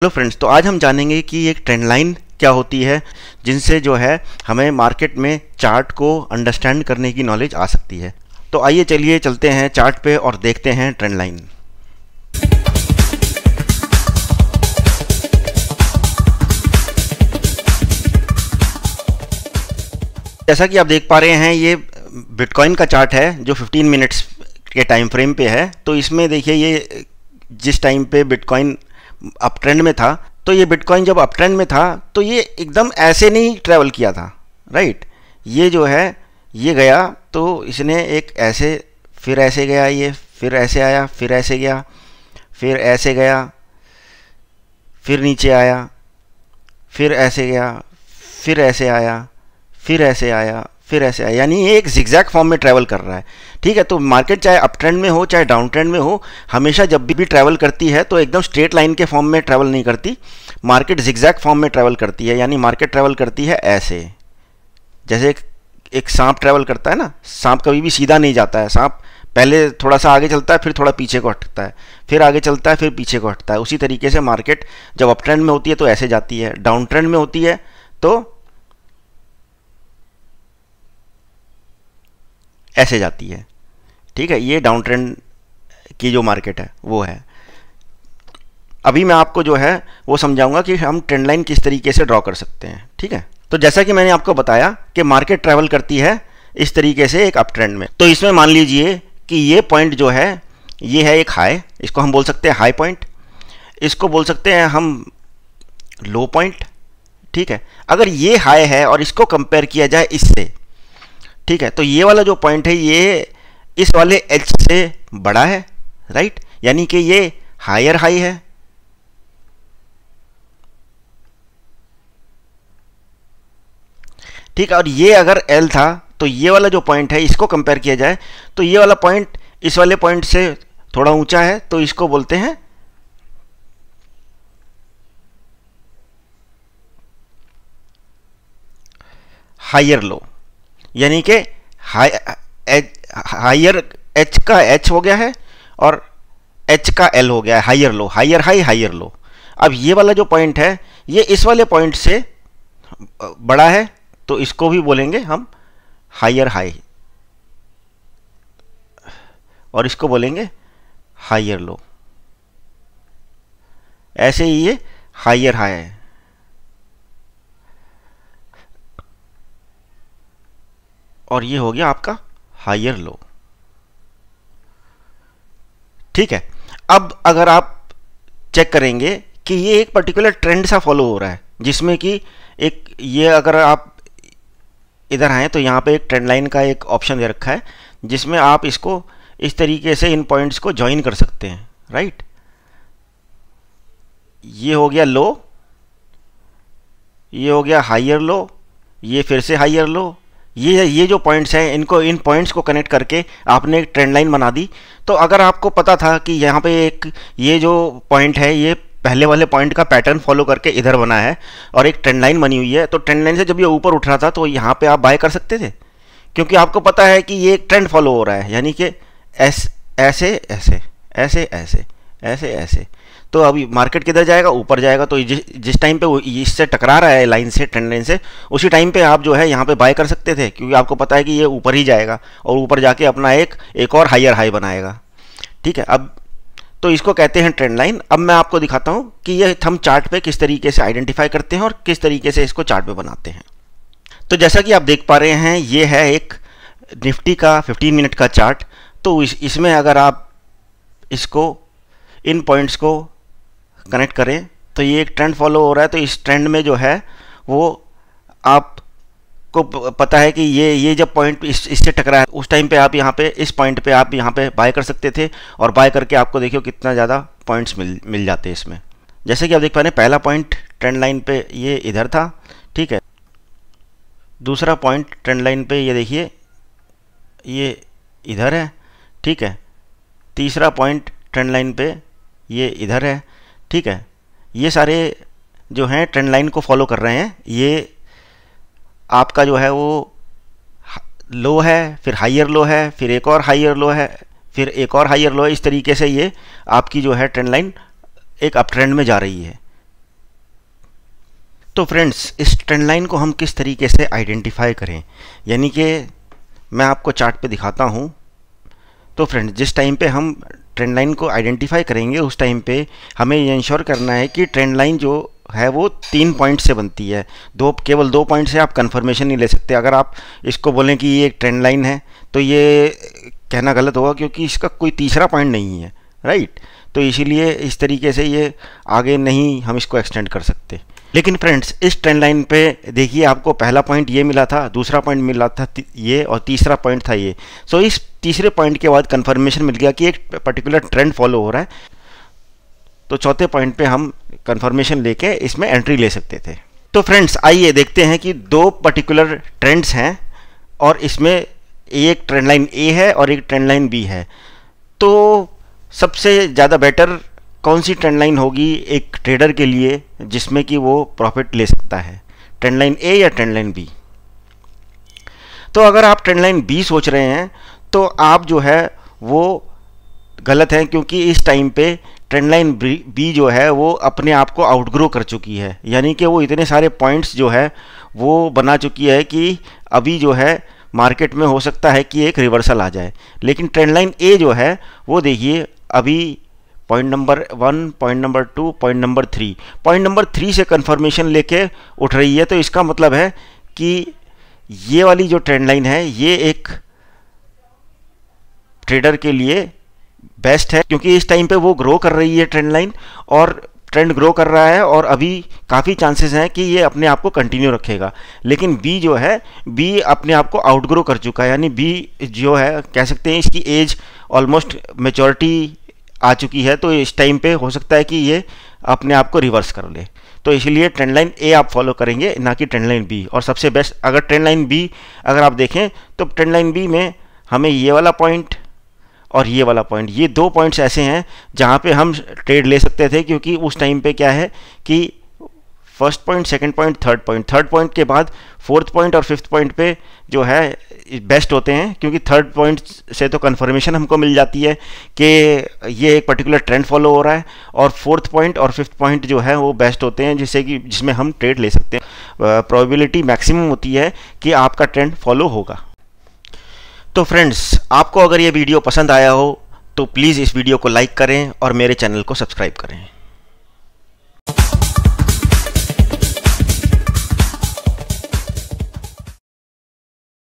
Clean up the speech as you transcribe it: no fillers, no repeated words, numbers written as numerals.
Hello friends, तो आज हम जानेंगे कि एक ट्रेंड लाइन क्या होती है जिनसे जो है हमें मार्केट में चार्ट को अंडरस्टैंड करने की नॉलेज आ सकती है। तो आइए चलिए चलते हैं चार्ट पे और देखते हैं ट्रेंड लाइन। जैसा कि आप देख पा रहे हैं, ये बिटकॉइन का चार्ट है जो 15 मिनट्स के टाइम फ्रेम पे है। तो इसमें देखिए, ये जिस टाइम पे बिटकॉइन अप ट्रेंड में था, तो ये बिटकॉइन जब अप ट्रेंड में था तो ये एकदम ऐसे नहीं ट्रैवल किया था, राइट। ये जो है ये गया तो इसने एक ऐसे, फिर ऐसे गया, ये फिर ऐसे आया, फिर ऐसे गया, फिर ऐसे गया, फिर नीचे आया, फिर ऐसे गया, फिर ऐसे आया, फिर ऐसे आया, फिर ऐसे आया, यानी ये एक जिगजैग फॉर्म में ट्रैवल कर रहा है। ठीक है, तो मार्केट चाहे अप ट्रेंड में हो चाहे डाउन ट्रेंड में हो, हमेशा जब भी ट्रैवल करती है तो एकदम स्ट्रेट लाइन के फॉर्म में ट्रैवल नहीं करती। मार्केट जिगजैग फॉर्म में ट्रैवल करती है, यानी मार्केट ट्रैवल करती है ऐसे, जैसे एक सांप ट्रैवल करता है ना। सांप कभी भी सीधा नहीं जाता है। सांप पहले थोड़ा सा आगे चलता है, फिर थोड़ा पीछे को हटता है, फिर आगे चलता है, फिर पीछे को हटता है। उसी तरीके से मार्केट जब अप ट्रेंड में होती है तो ऐसे जाती है, डाउन ट्रेंड में होती है तो ऐसे जाती है। ठीक है, ये डाउन ट्रेंड की जो मार्केट है वो है। अभी मैं आपको जो है वो समझाऊंगा कि हम ट्रेंड लाइन किस तरीके से ड्रॉ कर सकते हैं। ठीक है, तो जैसा कि मैंने आपको बताया कि मार्केट ट्रैवल करती है इस तरीके से एक अप ट्रेंड में। तो इसमें मान लीजिए कि ये पॉइंट जो है ये है एक हाई, इसको हम बोल सकते हैं हाई पॉइंट, इसको बोल सकते हैं हम लो पॉइंट। ठीक है, अगर ये हाई है और इसको कंपेयर किया जाए इससे, ठीक है, तो ये वाला जो पॉइंट है ये इस वाले एच से बड़ा है, राइट, यानी कि ये हायर हाई है। ठीक है, और ये अगर एल था तो ये वाला जो पॉइंट है इसको कंपेयर किया जाए तो ये वाला पॉइंट इस वाले पॉइंट से थोड़ा ऊंचा है, तो इसको बोलते हैं हायर लो, यानी कि हायर एच का एच हो गया है और एच का एल हो गया है, higher low, higher high, higher low. अब ये वाला जो पॉइंट है ये इस वाले पॉइंट से बड़ा है, तो इसको भी बोलेंगे हम हायर हाई, और इसको बोलेंगे हायर लो। ऐसे ही ये हायर हाई है। और ये हो गया आपका हायर लो। ठीक है, अब अगर आप चेक करेंगे कि ये एक पर्टिकुलर ट्रेंड सा फॉलो हो रहा है, जिसमें कि एक ये, अगर आप इधर आए तो यहाँ पे एक ट्रेंड लाइन का एक ऑप्शन दे रखा है जिसमें आप इसको इस तरीके से इन पॉइंट्स को ज्वाइन कर सकते हैं, राइट। ये हो गया लो, ये हो गया हायर लो, ये फिर से हायर लो। ये जो पॉइंट्स हैं, इनको, इन पॉइंट्स को कनेक्ट करके आपने एक ट्रेंड लाइन बना दी। तो अगर आपको पता था कि यहाँ पे एक ये जो पॉइंट है ये पहले वाले पॉइंट का पैटर्न फॉलो करके इधर बना है और एक ट्रेंड लाइन बनी हुई है, तो ट्रेंड लाइन से जब ये ऊपर उठ रहा था तो यहाँ पे आप बाय कर सकते थे, क्योंकि आपको पता है कि ये एक ट्रेंड फॉलो हो रहा है, यानी कि ऐसे ऐसे ऐसे ऐसे ऐसे ऐसे ऐसे। तो अभी मार्केट किधर जाएगा? ऊपर जाएगा। तो जिस टाइम पे वो इससे टकरा रहा है लाइन से, ट्रेंड लाइन से, उसी टाइम पे आप जो है यहाँ पे बाय कर सकते थे, क्योंकि आपको पता है कि ये ऊपर ही जाएगा और ऊपर जाके अपना एक और हायर हाई बनाएगा। ठीक है, अब तो इसको कहते हैं ट्रेंड लाइन। अब मैं आपको दिखाता हूँ कि ये हम चार्ट पे किस तरीके से आइडेंटिफाई करते हैं और किस तरीके से इसको चार्ट पे बनाते हैं। तो जैसा कि आप देख पा रहे हैं, ये है एक निफ्टी का 15 मिनट का चार्ट। तो इसमें अगर आप इसको, इन पॉइंट्स को कनेक्ट करें तो ये एक ट्रेंड फॉलो हो रहा है। तो इस ट्रेंड में जो है वो आपको पता है कि ये जब पॉइंट इससे टकरा है, उस टाइम पे आप यहाँ पे, इस पॉइंट पे आप यहाँ पे बाय कर सकते थे, और बाय करके आपको देखिए कितना ज़्यादा पॉइंट्स मिल जाते हैं इसमें। जैसे कि आप देख पा रहे हैं, पहला पॉइंट ट्रेंड लाइन पे ये इधर था, ठीक है। दूसरा पॉइंट ट्रेंड लाइन पे ये देखिए ये इधर है, ठीक है। तीसरा पॉइंट ट्रेंड लाइन पे ये इधर है, ठीक है। ये सारे जो हैं ट्रेंड लाइन को फॉलो कर रहे हैं। ये आपका जो है वो लो है, फिर हायर लो है, फिर एक और हायर लो है, फिर एक और हायर लो है। इस तरीके से ये आपकी जो है ट्रेंड लाइन एक अप ट्रेंड में जा रही है। तो फ्रेंड्स, इस ट्रेंड लाइन को हम किस तरीके से आइडेंटिफाई करें, यानी कि मैं आपको चार्ट पे दिखाता हूँ। तो फ्रेंड्स, जिस टाइम पे हम ट्रेंड लाइन को आइडेंटिफाई करेंगे उस टाइम पे हमें ये इंश्योर करना है कि ट्रेंड लाइन जो है वो 3 पॉइंट से बनती है। केवल 2 पॉइंट से आप कंफर्मेशन नहीं ले सकते। अगर आप इसको बोलें कि ये एक ट्रेंड लाइन है तो ये कहना गलत होगा, क्योंकि इसका कोई तीसरा पॉइंट नहीं है, राइट। तो इसीलिए इस तरीके से ये आगे नहीं हम इसको एक्सटेंड कर सकते। लेकिन फ्रेंड्स, इस ट्रेंड लाइन पे देखिए, आपको पहला पॉइंट ये मिला था, दूसरा पॉइंट मिला था ये, और तीसरा पॉइंट था ये। सो इस तीसरे पॉइंट के बाद कंफर्मेशन मिल गया कि एक पर्टिकुलर ट्रेंड फॉलो हो रहा है, तो चौथे पॉइंट पे हम कंफर्मेशन लेके इसमें एंट्री ले सकते थे। तो फ्रेंड्स, आइए देखते हैं कि 2 पर्टिकुलर ट्रेंड्स हैं और इसमें एक ट्रेंड लाइन ए है और एक ट्रेंड लाइन बी है। तो सबसे ज़्यादा बेटर कौन सी ट्रेंड लाइन होगी एक ट्रेडर के लिए जिसमें कि वो प्रॉफिट ले सकता है, ट्रेंड लाइन ए या ट्रेंड लाइन बी? तो अगर आप ट्रेंड लाइन बी सोच रहे हैं तो आप जो है वो गलत हैं, क्योंकि इस टाइम पे ट्रेंड लाइन बी जो है वो अपने आप को आउटग्रो कर चुकी है, यानी कि वो इतने सारे पॉइंट्स जो है वो बना चुकी है कि अभी जो है मार्केट में हो सकता है कि एक रिवर्सल आ जाए। लेकिन ट्रेंड लाइन ए जो है वो देखिए, अभी point number 1, point number 2, point number 3 से कंफर्मेशन लेके उठ रही है। तो इसका मतलब है कि ये वाली जो ट्रेंड लाइन है ये एक ट्रेडर के लिए बेस्ट है, क्योंकि इस टाइम पे वो ग्रो कर रही है ट्रेंड लाइन, और ट्रेंड ग्रो कर रहा है और अभी काफ़ी चांसेस हैं कि ये अपने आप को कंटिन्यू रखेगा। लेकिन बी जो है, बी अपने आप को आउटग्रो कर चुका है, यानी बी जो है कह सकते हैं इसकी एज ऑलमोस्ट मेचोरिटी आ चुकी है। तो इस टाइम पे हो सकता है कि ये अपने आप को रिवर्स कर ले। तो इसलिए ट्रेंड लाइन ए आप फॉलो करेंगे, ना कि ट्रेंड लाइन बी। और सबसे बेस्ट, अगर ट्रेंड लाइन बी अगर आप देखें तो ट्रेंड लाइन बी में हमें ये वाला पॉइंट और ये वाला पॉइंट, ये 2 पॉइंट्स ऐसे हैं जहाँ पे हम ट्रेड ले सकते थे, क्योंकि उस टाइम पे क्या है कि first point, second point, third point के बाद 4th पॉइंट और 5th पॉइंट पे जो है बेस्ट होते हैं, क्योंकि 3rd पॉइंट से तो कंफर्मेशन हमको मिल जाती है कि ये एक पर्टिकुलर ट्रेंड फॉलो हो रहा है, और 4th पॉइंट और 5th पॉइंट जो है वो बेस्ट होते हैं, जिसमें हम ट्रेड ले सकते हैं। प्रोबेबिलिटी मैक्सिमम होती है कि आपका ट्रेंड फॉलो होगा। तो फ्रेंड्स, आपको अगर ये वीडियो पसंद आया हो तो प्लीज़ इस वीडियो को लाइक करें और मेरे चैनल को सब्सक्राइब करें।